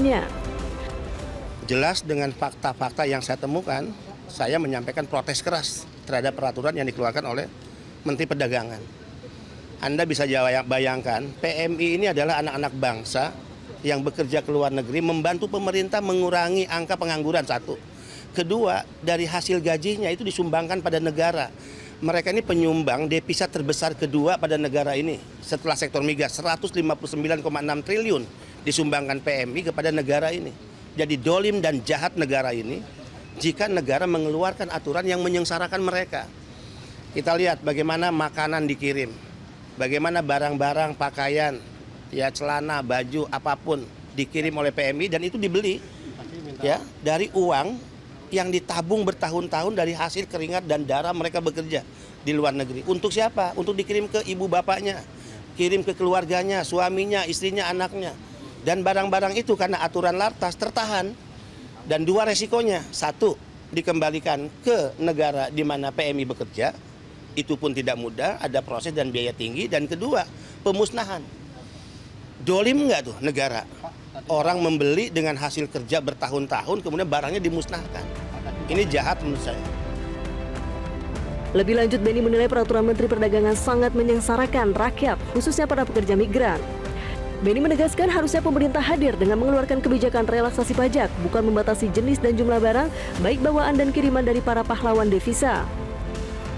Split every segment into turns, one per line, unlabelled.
tugasnya.
Jelas dengan fakta-fakta yang saya temukan, saya menyampaikan protes keras terhadap peraturan yang dikeluarkan oleh Menteri Perdagangan. Anda bisa bayangkan, PMI ini adalah anak-anak bangsa yang bekerja ke luar negeri, membantu pemerintah mengurangi angka pengangguran, satu. Kedua, dari hasil gajinya itu disumbangkan pada negara. Mereka ini penyumbang devisa terbesar kedua pada negara ini. Setelah sektor migas, 159,6 triliun disumbangkan PMI kepada negara ini. Jadi dolim dan jahat negara ini jika negara mengeluarkan aturan yang menyengsarakan mereka. Kita lihat bagaimana makanan dikirim, bagaimana barang-barang, pakaian, ya celana, baju, apapun dikirim oleh PMI dan itu dibeli ya dari uang yang ditabung bertahun-tahun dari hasil keringat dan darah mereka bekerja di luar negeri. Untuk siapa? Untuk dikirim ke ibu bapaknya, kirim ke keluarganya, suaminya, istrinya, anaknya. Dan barang-barang itu karena aturan lartas tertahan. Dan dua resikonya, satu dikembalikan ke negara di mana PMI bekerja, itu pun tidak mudah, ada proses dan biaya tinggi. Dan kedua, pemusnahan. Dolim nggak tuh negara? Orang membeli dengan hasil kerja bertahun-tahun, kemudian barangnya dimusnahkan. Ini jahat menurut saya.
Lebih lanjut, Benny menilai peraturan Menteri Perdagangan sangat menyengsarakan rakyat, khususnya para pekerja migran. Benny menegaskan harusnya pemerintah hadir dengan mengeluarkan kebijakan relaksasi pajak, bukan membatasi jenis dan jumlah barang, baik bawaan dan kiriman dari para pahlawan devisa.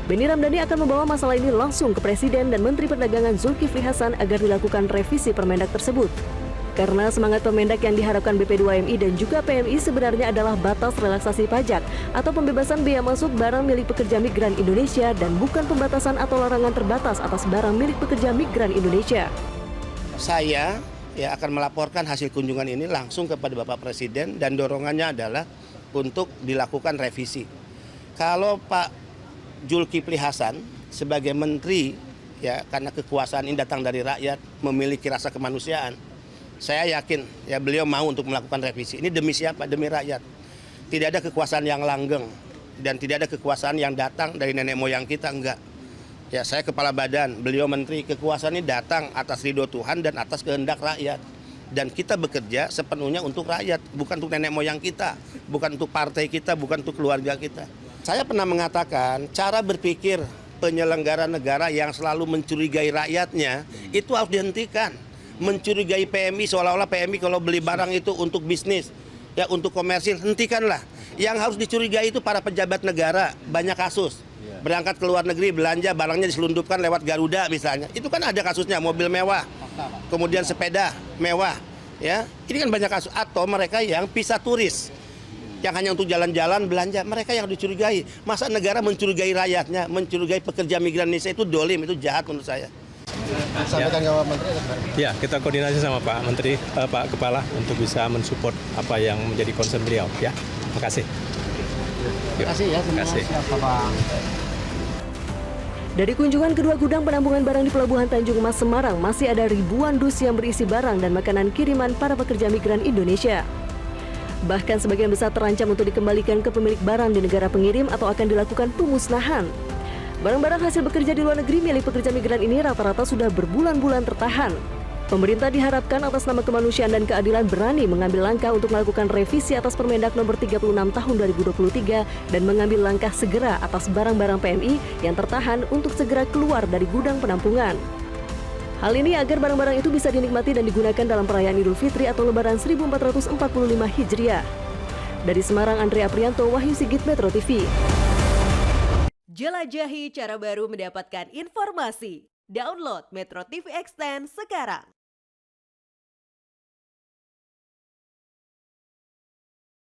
Benny Ramdhani akan membawa masalah ini langsung ke Presiden dan Menteri Perdagangan Zulkifli Hasan agar dilakukan revisi Permendak tersebut. Karena semangat Permendak yang diharapkan BP2MI dan juga PMI sebenarnya adalah batas relaksasi pajak atau pembebasan biaya masuk barang milik pekerja migran Indonesia dan bukan pembatasan atau larangan terbatas atas barang milik pekerja migran Indonesia.
Saya akan melaporkan hasil kunjungan ini langsung kepada Bapak Presiden dan dorongannya adalah untuk dilakukan revisi. Kalau Pak Zulkifli Hasan sebagai menteri ya karena kekuasaan ini datang dari rakyat, memiliki rasa kemanusiaan, saya yakin ya beliau mau untuk melakukan revisi. Ini demi siapa? Demi rakyat. Tidak ada kekuasaan yang langgeng dan tidak ada kekuasaan yang datang dari nenek moyang kita, enggak. Ya, saya kepala badan, beliau menteri, kekuasaan ini datang atas ridho Tuhan dan atas kehendak rakyat. Dan kita bekerja sepenuhnya untuk rakyat, bukan untuk nenek moyang kita, bukan untuk partai kita, bukan untuk keluarga kita. Saya pernah mengatakan, cara berpikir penyelenggara negara yang selalu mencurigai rakyatnya, itu harus dihentikan. Mencurigai PMI, seolah-olah PMI kalau beli barang itu untuk bisnis, ya untuk komersil, hentikanlah. Yang harus dicurigai itu para pejabat negara, banyak kasus. Berangkat ke luar negeri, belanja, barangnya diselundupkan lewat Garuda misalnya. Itu kan ada kasusnya, mobil mewah, kemudian sepeda mewah. Ya, ini kan banyak kasus. Atau mereka yang visa turis, yang hanya untuk jalan-jalan, belanja, mereka yang dicurigai. Masa negara mencurigai rakyatnya, mencurigai pekerja migran Indonesia, itu dolim, itu jahat menurut saya.
Sampaikan ke Pak Menteri.
Ya, kita koordinasi sama Pak Menteri, Pak Kepala untuk bisa mensupport apa yang menjadi concern beliau. Ya, terima kasih.
Terima kasih ya, terima kasih Pak.
Dari kunjungan kedua gudang penampungan barang di Pelabuhan Tanjung Mas Semarang, masih ada ribuan dus yang berisi barang dan makanan kiriman para pekerja migran Indonesia. Bahkan sebagian besar terancam untuk dikembalikan ke pemilik barang di negara pengirim atau akan dilakukan pemusnahan. Barang-barang hasil bekerja di luar negeri milik pekerja migran ini rata-rata sudah berbulan-bulan tertahan. Pemerintah diharapkan atas nama kemanusiaan dan keadilan berani mengambil langkah untuk melakukan revisi atas Permendak nomor 36 tahun 2023 dan mengambil langkah segera atas barang-barang PMI yang tertahan untuk segera keluar dari gudang penampungan. Hal ini agar barang-barang itu bisa dinikmati dan digunakan dalam perayaan Idul Fitri atau Lebaran 1445 Hijriah. Dari Semarang, Andrea Prianto, Wahyu Sigit, Metro TV.
Jelajahi cara baru mendapatkan informasi. Download Metro TV Extend sekarang.